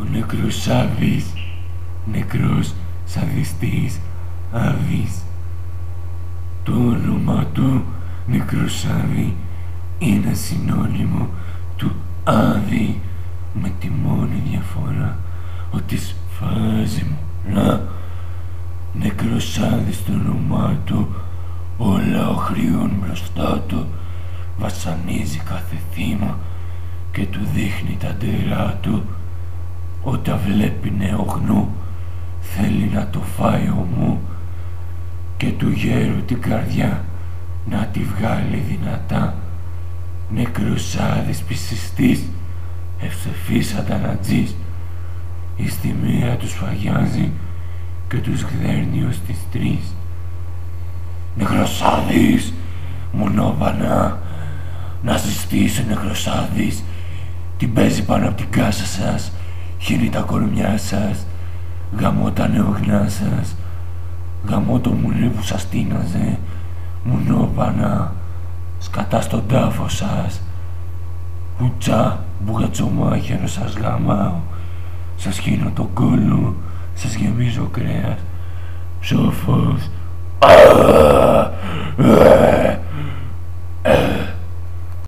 Ο νεκρός Άβης, νεκρός σαδιστής Άβης. Το όνομα του νεκρός Άβη είναι συνώνυμο του Άδη, με τη μόνη διαφορά ότι σφάζει μολά. Νεκρός Άδη στο όνομά του, όλα οχριούν μπροστά του, βασανίζει κάθε θύμα και του δείχνει τα ντερά του. Όταν βλέπει νέο γνού, θέλει να το φάει ομού και του γέρου την καρδιά να τη βγάλει δυνατά. Νεκρός Άδης πισιστής, ευσεφής αντανατζής, εις τη μία τους φαγιάζει και τους γδέρνει ως τις 3. Νεκρός Άδης, μονόπανα, να ζεστήσει ο νεκρός Άδης, την παίζει πάνω απ' την κάσα σας, χύνει τα κορμιά σας, γαμώ τα νεογνά σας, γαμώ το μουλί που σας τίναζε, μονόπανα, σκατά στον τάφο σας, κουτσά, μπουγατσομάχαιρο σας γαμάω, σας χύνω τον κόλλο, σας γεμίζω κρέας, ψόφος.